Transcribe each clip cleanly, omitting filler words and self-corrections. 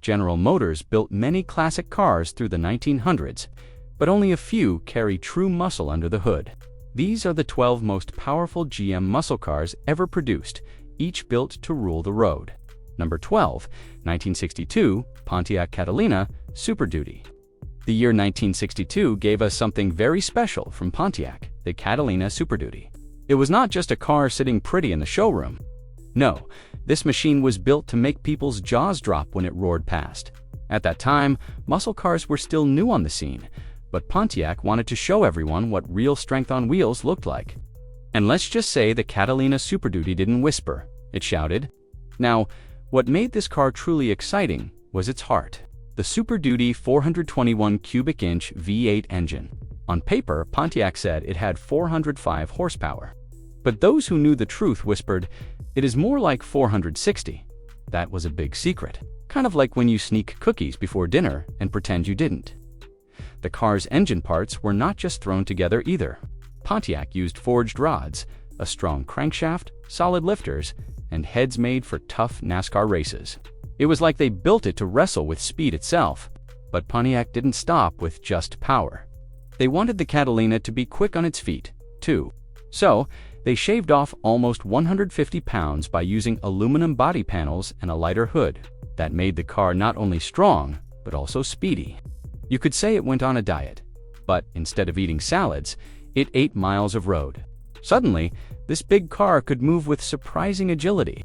General Motors built many classic cars through the 1900s, but only a few carry true muscle under the hood. These are the 12 most powerful GM muscle cars ever produced, each built to rule the road. Number 12, 1962 Pontiac Catalina Super Duty. The year 1962 gave us something very special from Pontiac, the Catalina Super Duty. It was not just a car sitting pretty in the showroom. No, this machine was built to make people's jaws drop when it roared past. At that time, muscle cars were still new on the scene, but Pontiac wanted to show everyone what real strength on wheels looked like. And let's just say the Catalina Super Duty didn't whisper, it shouted. Now, what made this car truly exciting was its heart. The Super Duty 421 cubic inch V8 engine. On paper, Pontiac said it had 405 horsepower. But those who knew the truth whispered, it is more like 460. That was a big secret. Kind of like when you sneak cookies before dinner and pretend you didn't. The car's engine parts were not just thrown together either. Pontiac used forged rods, a strong crankshaft, solid lifters, and heads made for tough NASCAR races. It was like they built it to wrestle with speed itself. But Pontiac didn't stop with just power. They wanted the Catalina to be quick on its feet, too. So, they shaved off almost 150 pounds by using aluminum body panels and a lighter hood. That made the car not only strong, but also speedy. You could say it went on a diet, but instead of eating salads, it ate miles of road. Suddenly, this big car could move with surprising agility.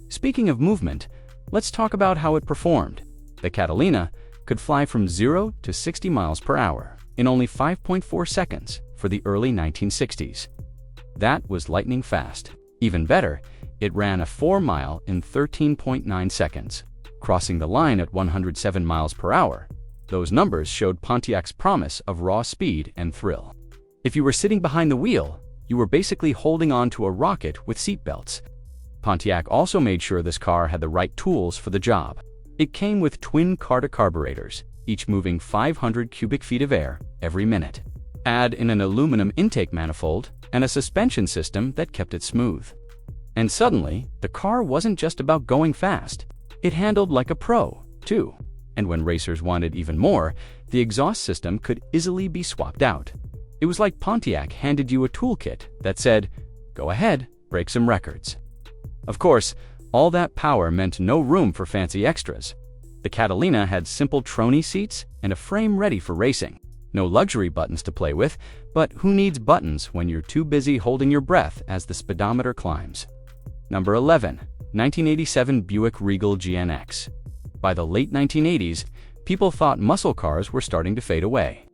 Speaking of movement, let's talk about how it performed. The Catalina could fly from 0 to 60 miles per hour in only 5.4 seconds for the early 1960s. That was lightning fast. Even better, it ran a 4-mile in 13.9 seconds, crossing the line at 107 miles per hour. Those numbers showed Pontiac's promise of raw speed and thrill. If you were sitting behind the wheel, you were basically holding on to a rocket with seatbelts. Pontiac also made sure this car had the right tools for the job. It came with twin Cuda carburetors, each moving 500 cubic feet of air every minute. Add in an aluminum intake manifold and a suspension system that kept it smooth. And suddenly, the car wasn't just about going fast. It handled like a pro, too. And when racers wanted even more, the exhaust system could easily be swapped out. It was like Pontiac handed you a toolkit that said, go ahead, break some records. Of course, all that power meant no room for fancy extras. The Catalina had simple trony seats and a frame ready for racing. No luxury buttons to play with, but who needs buttons when you're too busy holding your breath as the speedometer climbs? Number 11, 1987 Buick Regal GNX. By the late 1980s, people thought muscle cars were starting to fade away.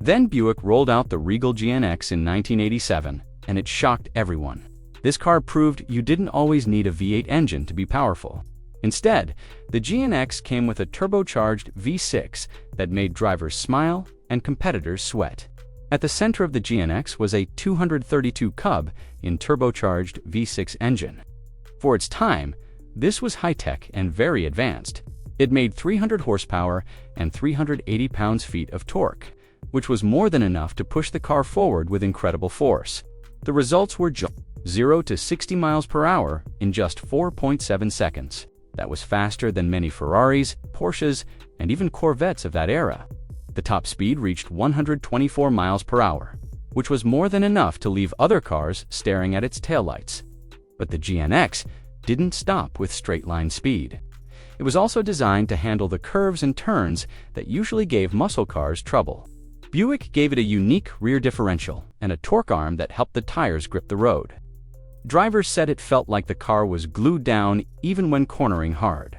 Then Buick rolled out the Regal GNX in 1987, and it shocked everyone. This car proved you didn't always need a V8 engine to be powerful. Instead, the GNX came with a turbocharged V6 that made drivers smile and competitors sweat. At the center of the GNX was a 232 cub in turbocharged V6 engine. For its time, this was high-tech and very advanced. It made 300 horsepower and 380 pounds-feet of torque, which was more than enough to push the car forward with incredible force. The results were 0 to 60 miles per hour in just 4.7 seconds. That was faster than many Ferraris, Porsches, and even Corvettes of that era. The top speed reached 124 miles per hour, which was more than enough to leave other cars staring at its taillights. But the GNX didn't stop with straight-line speed. It was also designed to handle the curves and turns that usually gave muscle cars trouble. Buick gave it a unique rear differential and a torque arm that helped the tires grip the road. Drivers said it felt like the car was glued down even when cornering hard.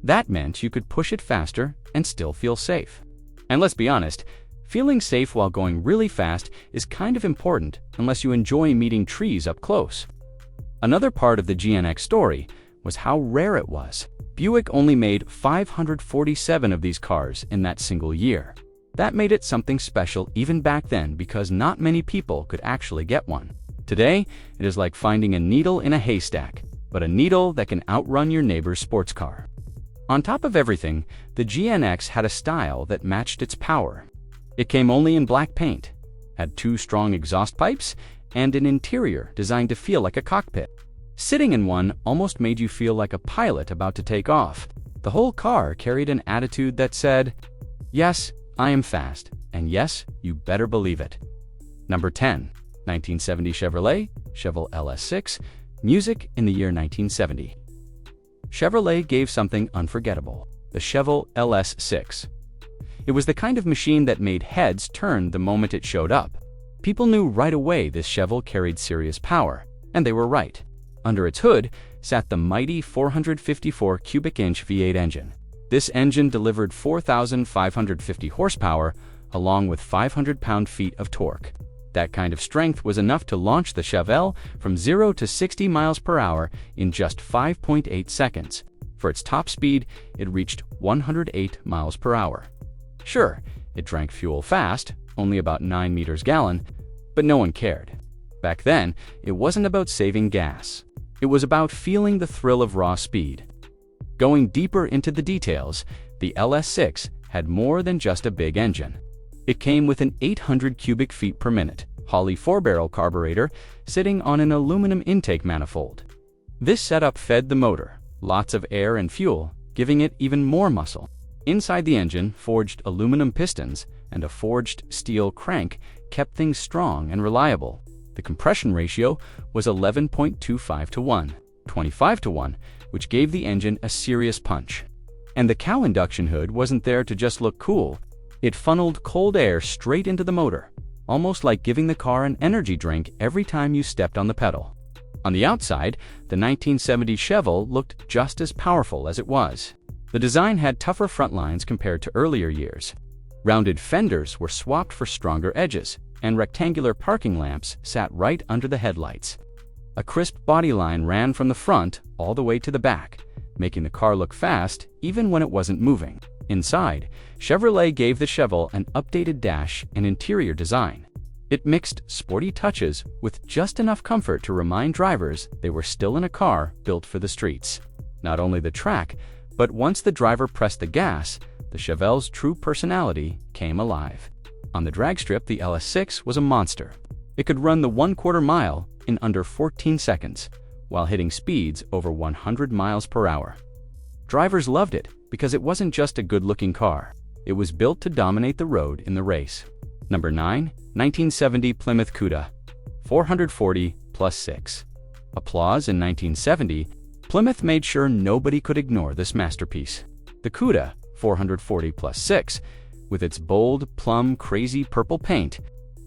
That meant you could push it faster and still feel safe. And let's be honest, feeling safe while going really fast is kind of important unless you enjoy meeting trees up close. Another part of the GNX story was how rare it was. Buick only made 547 of these cars in that single year. That made it something special even back then because not many people could actually get one. Today, it is like finding a needle in a haystack, but a needle that can outrun your neighbor's sports car. On top of everything, the GNX had a style that matched its power. It came only in black paint, had 2 strong exhaust pipes, and an interior designed to feel like a cockpit. Sitting in one almost made you feel like a pilot about to take off. The whole car carried an attitude that said, "Yes, I am fast, and yes, you better believe it." Number 10. 1970 Chevelle LS6, music in the year 1970. Chevrolet gave something unforgettable, the Chevelle LS6. It was the kind of machine that made heads turn the moment it showed up. People knew right away this Chevelle carried serious power, and they were right. Under its hood sat the mighty 454 cubic inch V8 engine. This engine delivered 4,550 horsepower along with 500 pound-feet of torque. That kind of strength was enough to launch the Chevelle from 0 to 60 miles per hour in just 5.8 seconds. For its top speed, it reached 108 miles per hour. Sure, it drank fuel fast, only about 9 meters gallon, but no one cared. Back then, it wasn't about saving gas. It was about feeling the thrill of raw speed. Going deeper into the details, the LS6 had more than just a big engine. It came with an 800 cubic feet per minute Holley 4-barrel carburetor sitting on an aluminum intake manifold. This setup fed the motor, lots of air and fuel, giving it even more muscle. Inside the engine, forged aluminum pistons and a forged steel crank kept things strong and reliable. The compression ratio was 11.25 to 1, 25 to 1, which gave the engine a serious punch. And the cow induction hood wasn't there to just look cool. It funneled cold air straight into the motor, almost like giving the car an energy drink every time you stepped on the pedal. On the outside, the 1970 Chevelle looked just as powerful as it was. The design had tougher front lines compared to earlier years. Rounded fenders were swapped for stronger edges, and rectangular parking lamps sat right under the headlights. A crisp body line ran from the front all the way to the back, making the car look fast even when it wasn't moving. Inside, Chevrolet gave the Chevelle an updated dash and interior design. It mixed sporty touches with just enough comfort to remind drivers they were still in a car built for the streets. Not only the track, but once the driver pressed the gas, the Chevelle's true personality came alive. On the drag strip, the LS6 was a monster. It could run the 1/4 mile in under 14 seconds, while hitting speeds over 100 miles per hour. Drivers loved it because it wasn't just a good-looking car. It was built to dominate the road in the race. Number 9. 1970 Plymouth Cuda, 440 plus 6. Applause in 1970, Plymouth made sure nobody could ignore this masterpiece. The Cuda, 440 plus 6, with its bold, plum, crazy purple paint,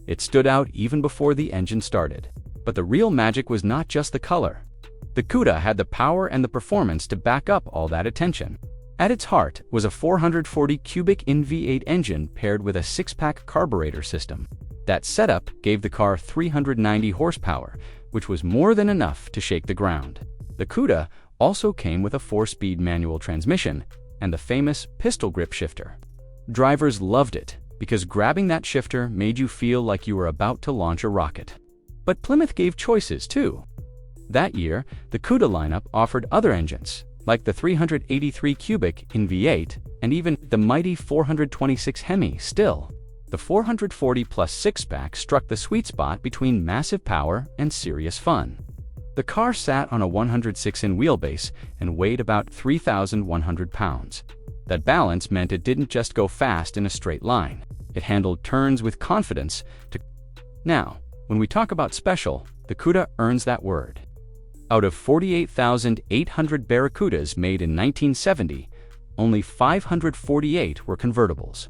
it stood out even before the engine started. But the real magic was not just the color. The Cuda had the power and the performance to back up all that attention. At its heart was a 440 cubic inch V8 engine paired with a 6-pack carburetor system. That setup gave the car 390 horsepower, which was more than enough to shake the ground. The Cuda also came with a 4-speed manual transmission and the famous pistol grip shifter. Drivers loved it because grabbing that shifter made you feel like you were about to launch a rocket. But Plymouth gave choices too. That year, the Cuda lineup offered other engines, like the 383 cubic inch V8 and even the mighty 426 Hemi. Still, the 440 plus 6-pack struck the sweet spot between massive power and serious fun. The car sat on a 106-inch wheelbase and weighed about 3,100 pounds. That balance meant it didn't just go fast in a straight line. It handled turns with confidence. Now, when we talk about special, the Cuda earns that word. Out of 48,800 Barracudas made in 1970, only 548 were convertibles.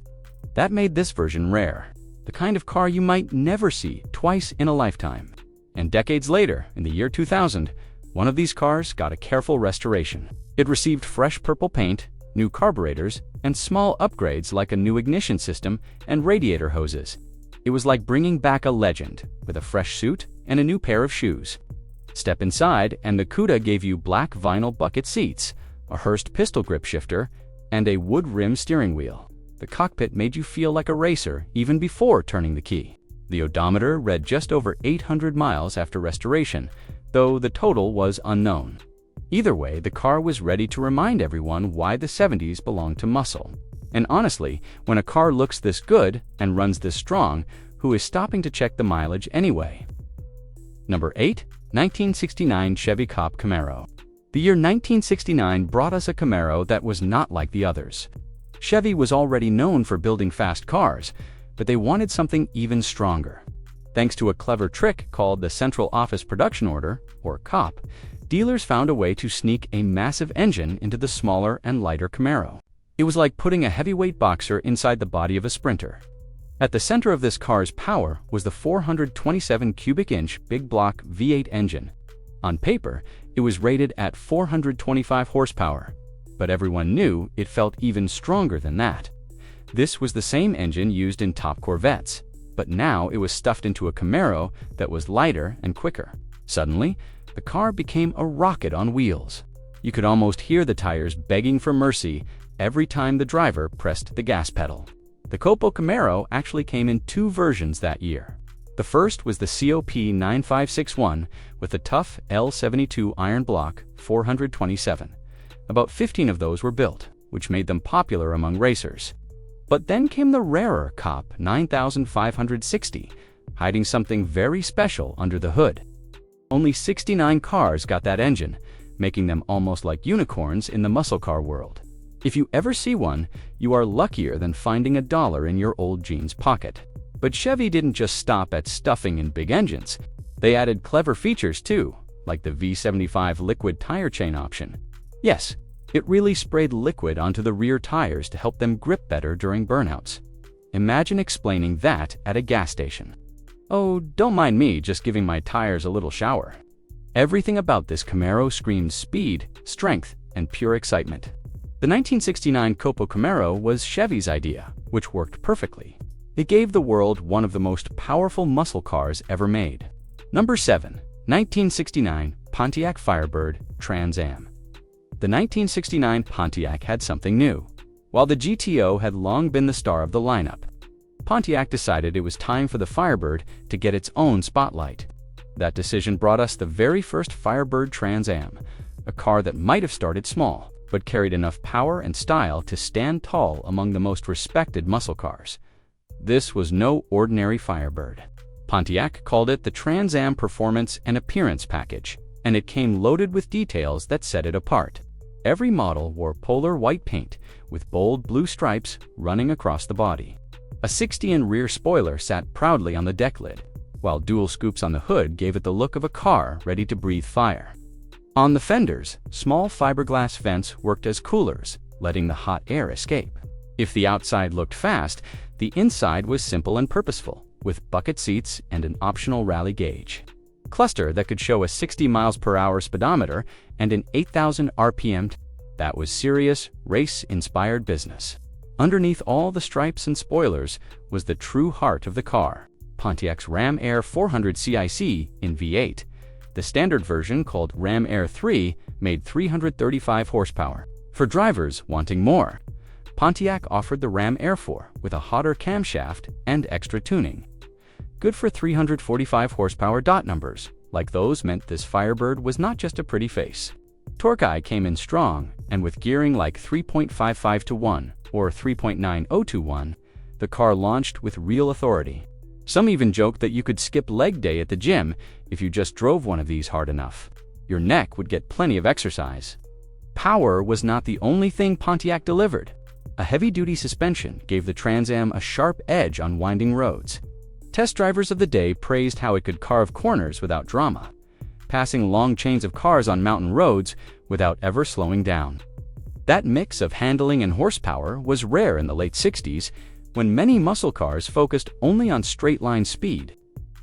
That made this version rare, the kind of car you might never see twice in a lifetime. And decades later, in the year 2000, one of these cars got a careful restoration. It received fresh purple paint, new carburetors, and small upgrades like a new ignition system and radiator hoses. It was like bringing back a legend with a fresh suit and a new pair of shoes. Step inside and the Cuda gave you black vinyl bucket seats, a Hurst pistol grip shifter, and a wood rim steering wheel. The cockpit made you feel like a racer even before turning the key. The odometer read just over 800 miles after restoration, though the total was unknown. Either way, the car was ready to remind everyone why the 70s belonged to muscle. And honestly, when a car looks this good and runs this strong, who is stopping to check the mileage anyway? Number 8. 1969 Chevy COPO Camaro The year 1969 brought us a Camaro that was not like the others. Chevy was already known for building fast cars, but they wanted something even stronger. Thanks to a clever trick called the Central Office Production Order, or COP, dealers found a way to sneak a massive engine into the smaller and lighter Camaro. It was like putting a heavyweight boxer inside the body of a sprinter. At the center of this car's power was the 427 cubic inch big block V8 engine. On paper, it was rated at 425 horsepower, but everyone knew it felt even stronger than that. This was the same engine used in top Corvettes, but now it was stuffed into a Camaro that was lighter and quicker. Suddenly, the car became a rocket on wheels. You could almost hear the tires begging for mercy every time the driver pressed the gas pedal. The COPO Camaro actually came in two versions that year. The first was the COP 9561 with the tough L72 iron block 427. About 15 of those were built, which made them popular among racers. But then came the rarer COP 9560, hiding something very special under the hood. Only 69 cars got that engine, making them almost like unicorns in the muscle car world. If you ever see one, you are luckier than finding $1 in your old jeans pocket. But Chevy didn't just stop at stuffing in big engines. They added clever features too, like the V75 liquid tire chain option. Yes, it really sprayed liquid onto the rear tires to help them grip better during burnouts. Imagine explaining that at a gas station. Oh, don't mind me just giving my tires a little shower. Everything about this Camaro screamed speed, strength, and pure excitement. The 1969 COPO Camaro was Chevy's idea, which worked perfectly. It gave the world one of the most powerful muscle cars ever made. Number 7. 1969 Pontiac Firebird Trans Am. The 1969 Pontiac had something new. While the GTO had long been the star of the lineup, Pontiac decided it was time for the Firebird to get its own spotlight. That decision brought us the very first Firebird Trans Am, a car that might have started small, but carried enough power and style to stand tall among the most respected muscle cars. This was no ordinary Firebird. Pontiac called it the Trans Am Performance and Appearance Package, and it came loaded with details that set it apart. Every model wore polar white paint with bold blue stripes running across the body. A 60-inch rear spoiler sat proudly on the deck lid, while dual scoops on the hood gave it the look of a car ready to breathe fire. On the fenders, small fiberglass vents worked as coolers, letting the hot air escape. If the outside looked fast, the inside was simple and purposeful, with bucket seats and an optional rally gauge cluster that could show a 60 miles per hour speedometer and an 8,000 RPM. That was serious, race-inspired business. Underneath all the stripes and spoilers was the true heart of the car, Pontiac's Ram Air 400 CIC in V8. The standard version, called Ram Air 3, made 335 horsepower. For drivers wanting more, Pontiac offered the Ram Air 4 with a hotter camshaft and extra tuning. Good for 345 horsepower dot numbers, like those meant this Firebird was not just a pretty face. Torque came in strong, and with gearing like 3.55 to 1 or 3.90 to 1, the car launched with real authority. Some even joked that you could skip leg day at the gym if you just drove one of these hard enough. Your neck would get plenty of exercise. Power was not the only thing Pontiac delivered. A heavy-duty suspension gave the Trans Am a sharp edge on winding roads. Test drivers of the day praised how it could carve corners without drama, passing long chains of cars on mountain roads without ever slowing down. That mix of handling and horsepower was rare in the late 60s, when many muscle cars focused only on straight-line speed.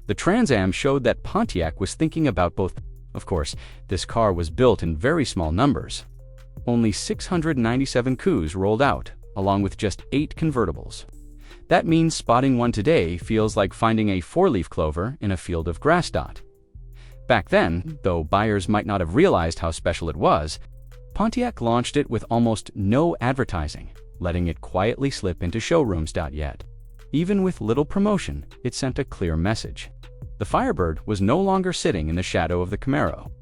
The Trans Am showed that Pontiac was thinking about both. Of course, this car was built in very small numbers. Only 697 coups rolled out, along with just 8 convertibles. That means spotting one today feels like finding a 4-leaf clover in a field of grass. Back then, though buyers might not have realized how special it was, Pontiac launched it with almost no advertising, letting it quietly slip into showrooms. Yet, even with little promotion, it sent a clear message. The Firebird was no longer sitting in the shadow of the Camaro.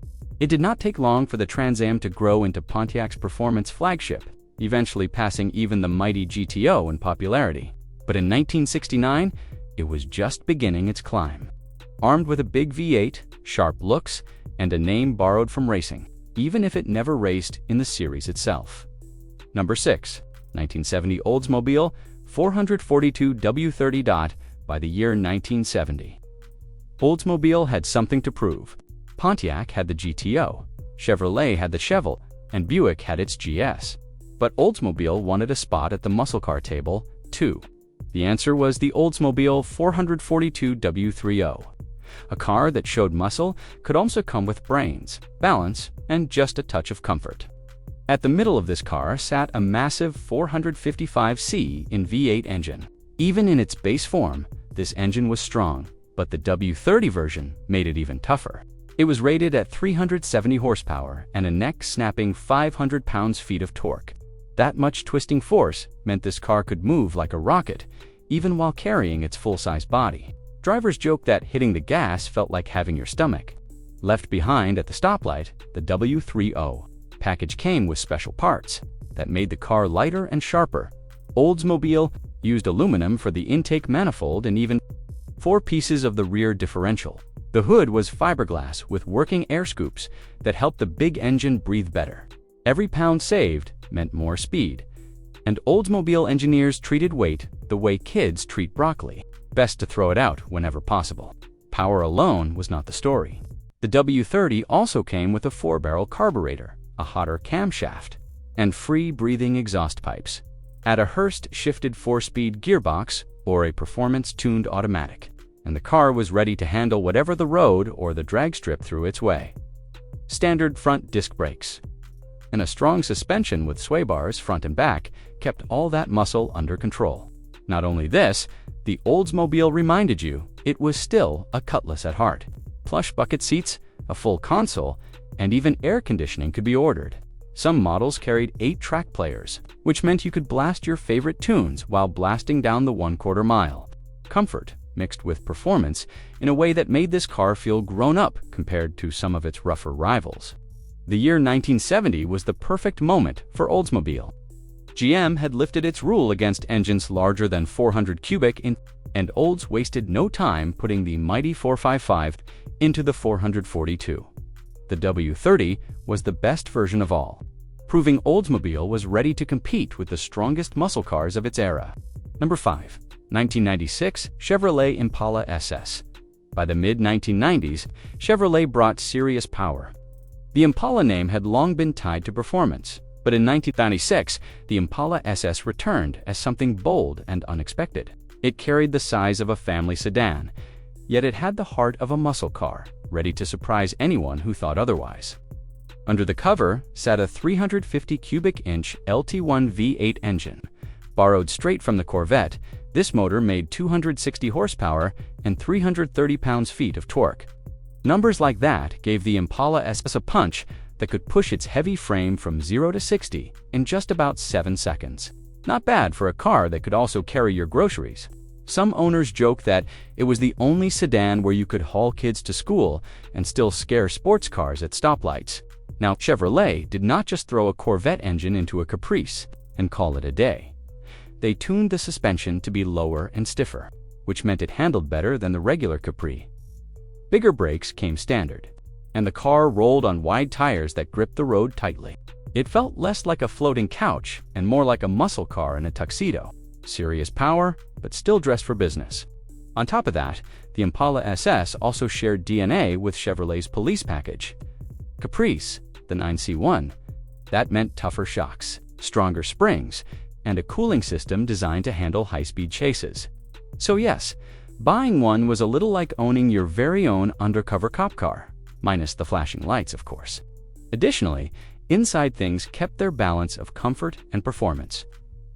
It did not take long for the Trans Am to grow into Pontiac's performance flagship, eventually passing even the mighty GTO in popularity. But in 1969, it was just beginning its climb. Armed with a big V8, sharp looks, and a name borrowed from racing, even if it never raced in the series itself. Number 6. 1970 Oldsmobile 442 W30. By the year 1970, Oldsmobile had something to prove. Pontiac had the GTO, Chevrolet had the Chevelle, and Buick had its GS. But Oldsmobile wanted a spot at the muscle car table, too. The answer was the Oldsmobile 442 W30. A car that showed muscle could also come with brains, balance, and just a touch of comfort. At the middle of this car sat a massive 455C in V8 engine. Even in its base form, this engine was strong, but the W30 version made it even tougher. It was rated at 370 horsepower and a neck-snapping 500 pounds-feet of torque. That much twisting force meant this car could move like a rocket, even while carrying its full-size body. Drivers joke that hitting the gas felt like having your stomach. Left behind at the stoplight, the W30 package came with special parts that made the car lighter and sharper. Oldsmobile used aluminum for the intake manifold and even 4 pieces of the rear differential. The hood was fiberglass with working air scoops that helped the big engine breathe better. Every pound saved meant more speed, and Oldsmobile engineers treated weight the way kids treat broccoli. Best to throw it out whenever possible. Power alone was not the story. The W30 also came with a 4-barrel carburetor, a hotter camshaft, and free-breathing exhaust pipes. Add a Hurst-shifted 4-speed gearbox or a performance-tuned automatic, and the car was ready to handle whatever the road or the drag strip threw its way. Standard front disc brakes and a strong suspension with sway bars front and back kept all that muscle under control. Not only this, the Oldsmobile reminded you it was still a Cutlass at heart. Plush bucket seats, a full console, and even air conditioning could be ordered. Some models carried 8 track players, which meant you could blast your favorite tunes while blasting down the 1/4 mile. Comfort mixed with performance in a way that made this car feel grown up compared to some of its rougher rivals. The year 1970 was the perfect moment for Oldsmobile. GM had lifted its rule against engines larger than 400 cubic in, and Olds wasted no time putting the mighty 455 into the 442. The W30 was the best version of all, proving Oldsmobile was ready to compete with the strongest muscle cars of its era. Number 5. 1996 Chevrolet Impala SS. By the mid-1990s, Chevrolet brought serious power. The Impala name had long been tied to performance, but in 1996, the Impala SS returned as something bold and unexpected. It carried the size of a family sedan, yet it had the heart of a muscle car, ready to surprise anyone who thought otherwise. Under the cover sat a 350 cubic inch LT1 V8 engine. Borrowed straight from the Corvette, this motor made 260 horsepower and 330 pounds-feet of torque. Numbers like that gave the Impala SS a punch that could push its heavy frame from 0 to 60 in just about 7 seconds. Not bad for a car that could also carry your groceries. Some owners joke that it was the only sedan where you could haul kids to school and still scare sports cars at stoplights. Now, Chevrolet did not just throw a Corvette engine into a Caprice and call it a day. They tuned the suspension to be lower and stiffer, which meant it handled better than the regular Capri. Bigger brakes came standard, and the car rolled on wide tires that gripped the road tightly. It felt less like a floating couch and more like a muscle car in a tuxedo. Serious power, but still dressed for business. On top of that, the Impala SS also shared DNA with Chevrolet's police package. Caprice, the 9C1, that meant tougher shocks, stronger springs, and a cooling system designed to handle high-speed chases. So yes, buying one was a little like owning your very own undercover cop car, minus the flashing lights, of course. Additionally, inside things kept their balance of comfort and performance.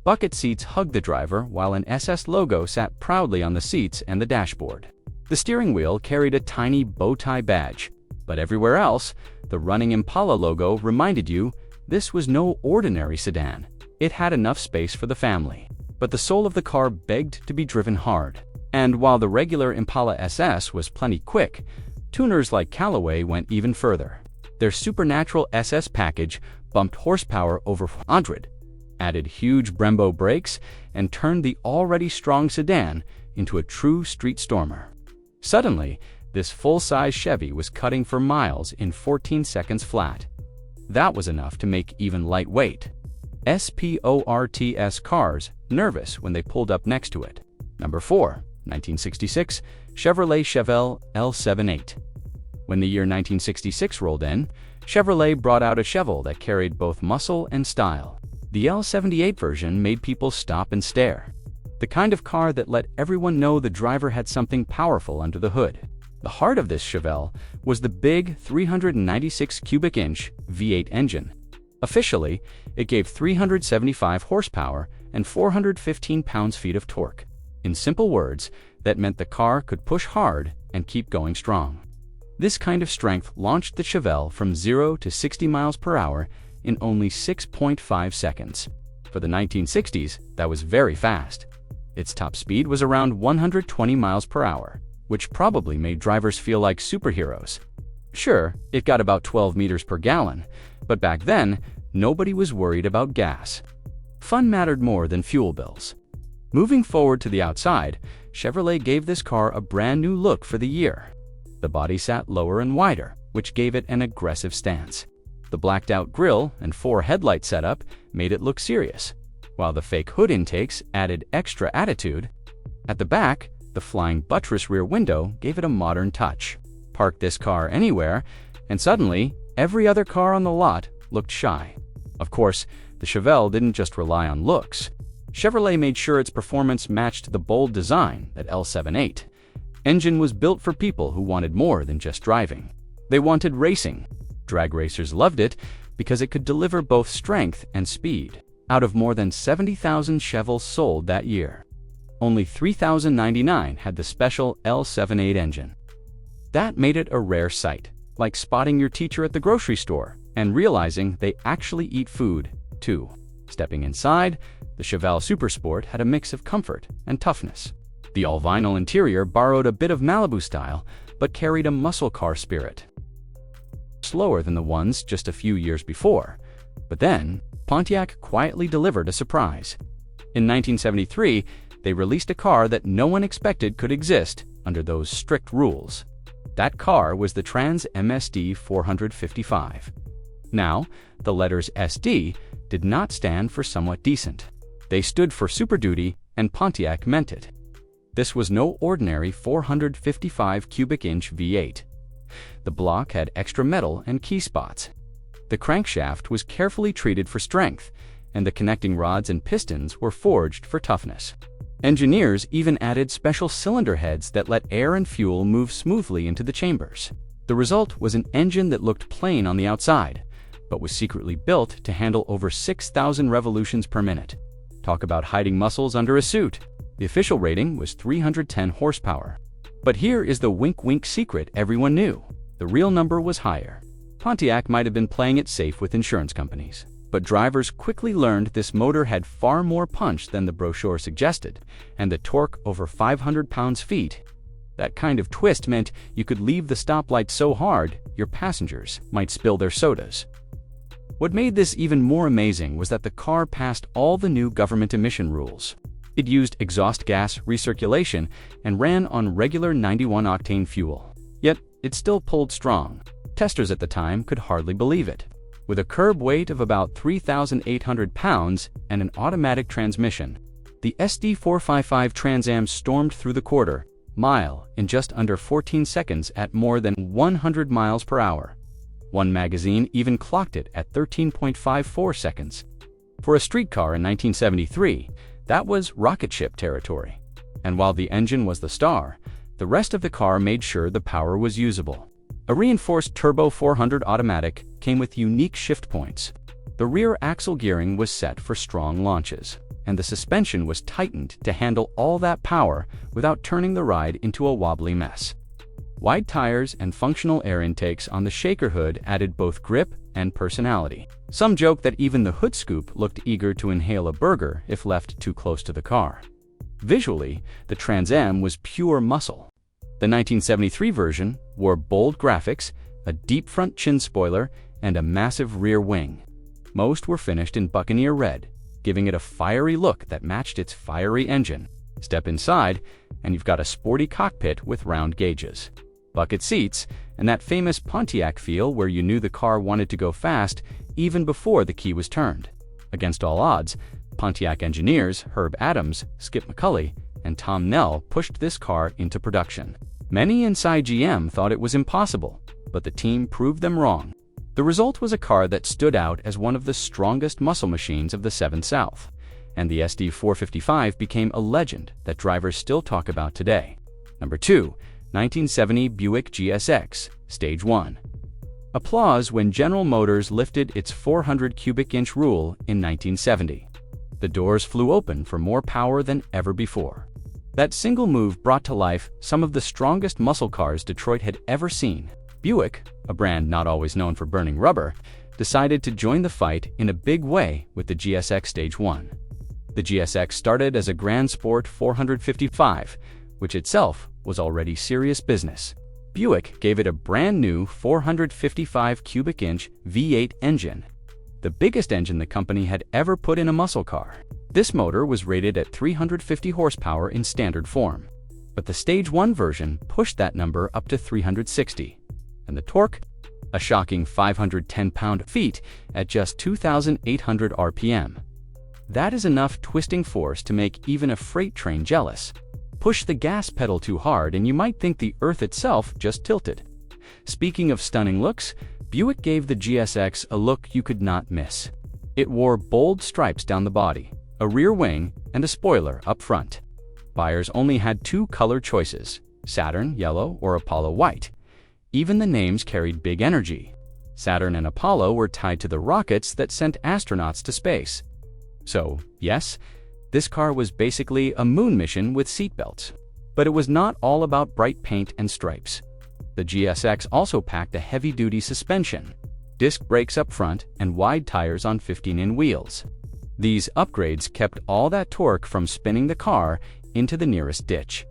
Bucket seats hugged the driver while an SS logo sat proudly on the seats and the dashboard. The steering wheel carried a tiny bow tie badge, but everywhere else, the running Impala logo reminded you this was no ordinary sedan. It had enough space for the family, but the soul of the car begged to be driven hard. And while the regular Impala SS was plenty quick, tuners like Callaway went even further. Their supernatural SS package bumped horsepower over 400, added huge Brembo brakes, and turned the already strong sedan into a true street stormer. Suddenly, this full-size Chevy was cutting for miles in 14 seconds flat. That was enough to make even lightweight sports cars nervous when they pulled up next to it. Number 4, 1966, Chevelle LS6. When the year 1966 rolled in, Chevrolet brought out a Chevelle that carried both muscle and style. The L78 version made people stop and stare. The kind of car that let everyone know the driver had something powerful under the hood. The heart of this Chevelle was the big 396 cubic inch V8 engine. Officially, it gave 375 horsepower and 415 pounds-feet of torque. In simple words, that meant the car could push hard and keep going strong. This kind of strength launched the Chevelle from 0 to 60 miles per hour in only 6.5 seconds. For the 1960s, that was very fast. Its top speed was around 120 miles per hour, which probably made drivers feel like superheroes. Sure, it got about 12 meters per gallon, but back then, nobody was worried about gas. Fun mattered more than fuel bills. Moving forward to the outside, Chevrolet gave this car a brand new look for the year. The body sat lower and wider, which gave it an aggressive stance. The blacked-out grille and 4 headlight setup made it look serious, while the fake hood intakes added extra attitude. At the back, the flying buttress rear window gave it a modern touch. Park this car anywhere, and suddenly, every other car on the lot looked shy. Of course, the Chevelle didn't just rely on looks. Chevrolet made sure its performance matched the bold design that L78. Engine was built for people who wanted more than just driving. They wanted racing. Drag racers loved it because it could deliver both strength and speed. Out of more than 70,000 Chevelles sold that year, only 3,099 had the special L78 engine. That made it a rare sight, like spotting your teacher at the grocery store and realizing they actually eat food, too. Stepping inside, the Chevelle Supersport had a mix of comfort and toughness. The all-vinyl interior borrowed a bit of Malibu style, but carried a muscle car spirit. Slower than the ones just a few years before. But then, Pontiac quietly delivered a surprise. In 1973, they released a car that no one expected could exist under those strict rules. That car was the Trans Am SD 455. Now, the letters SD did not stand for somewhat decent. They stood for Super Duty, and Pontiac meant it. This was no ordinary 455 cubic inch V8. The block had extra metal and key spots. The crankshaft was carefully treated for strength, and the connecting rods and pistons were forged for toughness. Engineers even added special cylinder heads that let air and fuel move smoothly into the chambers. The result was an engine that looked plain on the outside, but was secretly built to handle over 6,000 revolutions per minute. Talk about hiding muscles under a suit. The official rating was 310 horsepower. But here is the wink-wink secret everyone knew. The real number was higher. Pontiac might have been playing it safe with insurance companies, but drivers quickly learned this motor had far more punch than the brochure suggested, and the torque over 500 pounds-feet. That kind of twist meant you could leave the stoplight so hard your passengers might spill their sodas. What made this even more amazing was that the car passed all the new government emission rules. It used exhaust gas recirculation and ran on regular 91-octane fuel. Yet, it still pulled strong. Testers at the time could hardly believe it. With a curb weight of about 3,800 pounds and an automatic transmission, the SD455 Trans Am stormed through the quarter-mile in just under 14 seconds at more than 100 miles per hour. One magazine even clocked it at 13.54 seconds. For a street car in 1973, that was rocket ship territory. And while the engine was the star, the rest of the car made sure the power was usable. A reinforced turbo 400 automatic came with unique shift points. The rear axle gearing was set for strong launches, and the suspension was tightened to handle all that power without turning the ride into a wobbly mess. Wide tires and functional air intakes on the shaker hood added both grip and personality. Some joke that even the hood scoop looked eager to inhale a burger if left too close to the car. Visually, the Trans Am was pure muscle. The 1973 version wore bold graphics, a deep front chin spoiler, and a massive rear wing. Most were finished in Buccaneer red, giving it a fiery look that matched its fiery engine. Step inside, and you've got a sporty cockpit with round gauges. bucket seats, and that famous Pontiac feel where you knew the car wanted to go fast even before the key was turned. Against all odds, Pontiac engineers Herb Adams, Skip McCulley, and Tom Nell pushed this car into production. Many inside GM thought it was impossible, but the team proved them wrong. The result was a car that stood out as one of the strongest muscle machines of the 7 South, and the SD455 became a legend that drivers still talk about today. Number 2, 1970 Buick GSX Stage 1. Applause when General Motors lifted its 400 cubic inch rule in 1970. The doors flew open for more power than ever before. That single move brought to life some of the strongest muscle cars Detroit had ever seen. Buick, a brand not always known for burning rubber, decided to join the fight in a big way with the GSX Stage 1. The GSX started as a Grand Sport 455, which itself was already serious business. Buick gave it a brand new 455 cubic inch V8 engine, the biggest engine the company had ever put in a muscle car. This motor was rated at 350 horsepower in standard form, but the Stage 1 version pushed that number up to 360, and the torque, a shocking 510 pound-feet at just 2,800 RPM. That is enough twisting force to make even a freight train jealous. Push the gas pedal too hard and you might think the earth itself just tilted. Speaking of stunning looks, Buick gave the GSX a look you could not miss. It wore bold stripes down the body, a rear wing, and a spoiler up front. Buyers only had 2 color choices, Saturn yellow or Apollo white. Even the names carried big energy. Saturn and Apollo were tied to the rockets that sent astronauts to space. So, yes, this car was basically a moon mission with seatbelts. But it was not all about bright paint and stripes. The GSX also packed a heavy-duty suspension, disc brakes up front, and wide tires on 15-inch wheels. These upgrades kept all that torque from spinning the car into the nearest ditch.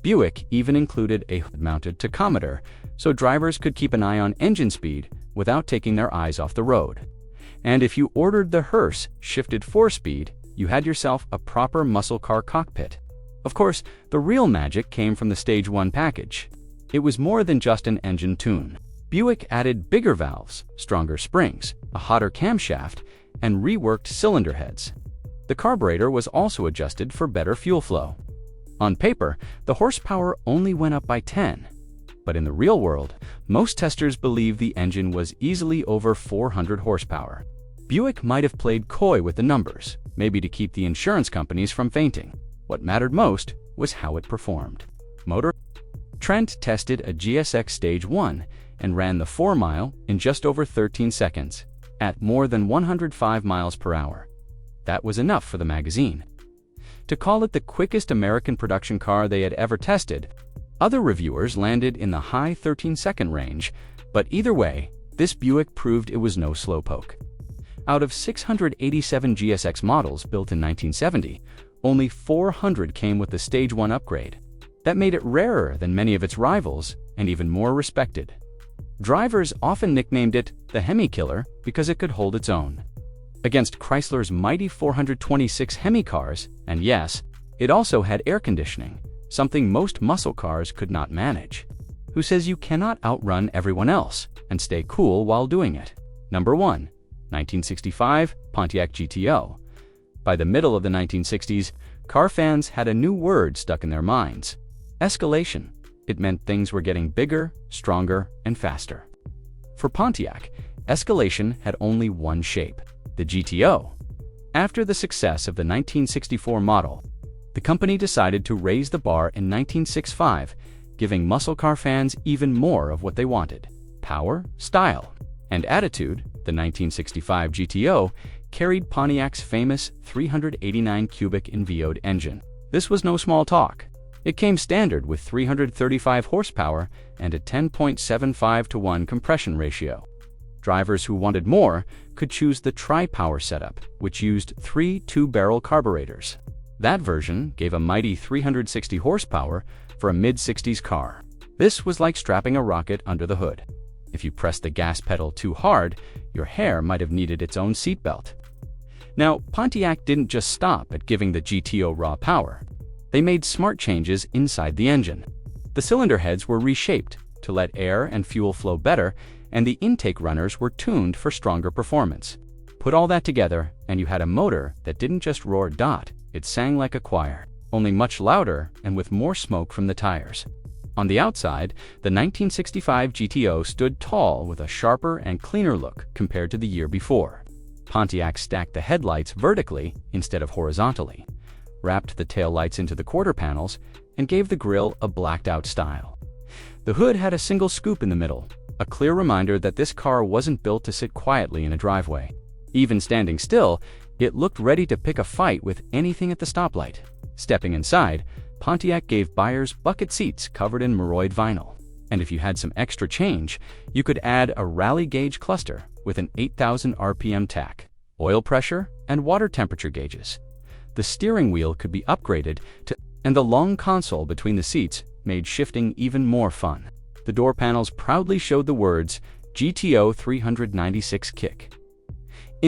Buick even included a hood-mounted tachometer, so drivers could keep an eye on engine speed without taking their eyes off the road. And if you ordered the hearse shifted 4-speed, you had yourself a proper muscle car cockpit. Of course, the real magic came from the Stage 1 package. It was more than just an engine tune. Buick added bigger valves, stronger springs, a hotter camshaft, and reworked cylinder heads. The carburetor was also adjusted for better fuel flow. On paper, the horsepower only went up by 10. But in the real world, most testers believe the engine was easily over 400 horsepower. Buick might have played coy with the numbers, maybe to keep the insurance companies from fainting. What mattered most was how it performed. Motor. Trent tested a GSX Stage 1 and ran the 4-mile in just over 13 seconds, at more than 105 miles per hour. That was enough for the magazine to call it the quickest American production car they had ever tested. Other reviewers landed in the high 13-second range, but either way, this Buick proved it was no slowpoke. Out of 687 GSX models built in 1970, only 400 came with the Stage 1 upgrade. That made it rarer than many of its rivals and even more respected. Drivers often nicknamed it the Hemi Killer because it could hold its own against Chrysler's mighty 426 Hemi cars, and yes, it also had air conditioning, something most muscle cars could not manage. Who says you cannot outrun everyone else and stay cool while doing it? Number 1, 1965 Pontiac GTO. By the middle of the 1960s, car fans had a new word stuck in their minds: escalation. It meant things were getting bigger, stronger, and faster. For Pontiac, escalation had only one shape: the GTO. After the success of the 1964 model, the company decided to raise the bar in 1965, giving muscle car fans even more of what they wanted: power, style, and attitude. The 1965 GTO carried Pontiac's famous 389 cubic in V8 engine. This was no small talk. It came standard with 335 horsepower and a 10.75-to-1 compression ratio. Drivers who wanted more could choose the Tri-Power setup, which used 3 two-barrel carburetors. That version gave a mighty 360 horsepower for a mid-60s car. This was like strapping a rocket under the hood. If you pressed the gas pedal too hard, your hair might have needed its own seatbelt. Now, Pontiac didn't just stop at giving the GTO raw power. They made smart changes inside the engine. The cylinder heads were reshaped, to let air and fuel flow better, and the intake runners were tuned for stronger performance. Put all that together, and you had a motor that didn't just roar dot, it sang like a choir, only much louder and with more smoke from the tires. On the outside, the 1965 GTO stood tall with a sharper and cleaner look compared to the year before. Pontiac stacked the headlights vertically instead of horizontally, wrapped the taillights into the quarter panels, and gave the grille a blacked-out style. The hood had a single scoop in the middle, a clear reminder that this car wasn't built to sit quietly in a driveway. Even standing still, it looked ready to pick a fight with anything at the stoplight. Stepping inside, Pontiac gave buyers bucket seats covered in Moroid vinyl. And if you had some extra change, you could add a rally gauge cluster with an 8,000 RPM tach, oil pressure, and water temperature gauges. The steering wheel could be upgraded and the long console between the seats made shifting even more fun. The door panels proudly showed the words GTO 396 Kick.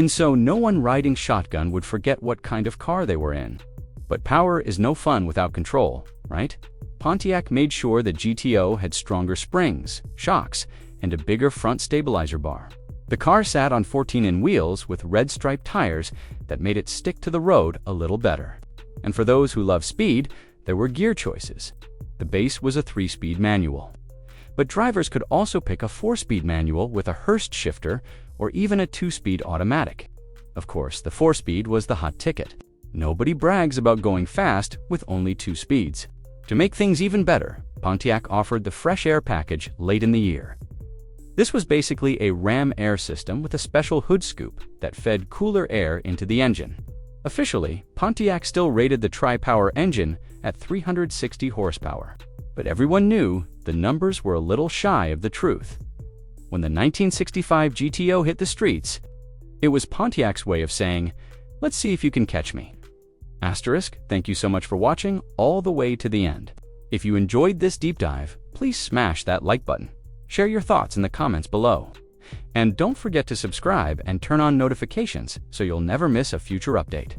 So no one riding shotgun would forget what kind of car they were in. But power is no fun without control, right? Pontiac made sure the GTO had stronger springs, shocks, and a bigger front stabilizer bar. The car sat on 14-inch wheels with red striped tires that made it stick to the road a little better. And for those who love speed, there were gear choices. The base was a 3-speed manual. But drivers could also pick a 4-speed manual with a Hurst shifter or even a 2-speed automatic. Of course, the 4-speed was the hot ticket. Nobody brags about going fast with only 2 speeds. To make things even better, Pontiac offered the Fresh Air package late in the year. This was basically a ram air system with a special hood scoop that fed cooler air into the engine. Officially, Pontiac still rated the tri-power engine at 360 horsepower. But everyone knew the numbers were a little shy of the truth. When the 1965 GTO hit the streets, it was Pontiac's way of saying, "Let's see if you can catch me." Asterisk, thank you so much for watching all the way to the end. If you enjoyed this deep dive, please smash that like button. Share your thoughts in the comments below. And don't forget to subscribe and turn on notifications so you'll never miss a future update.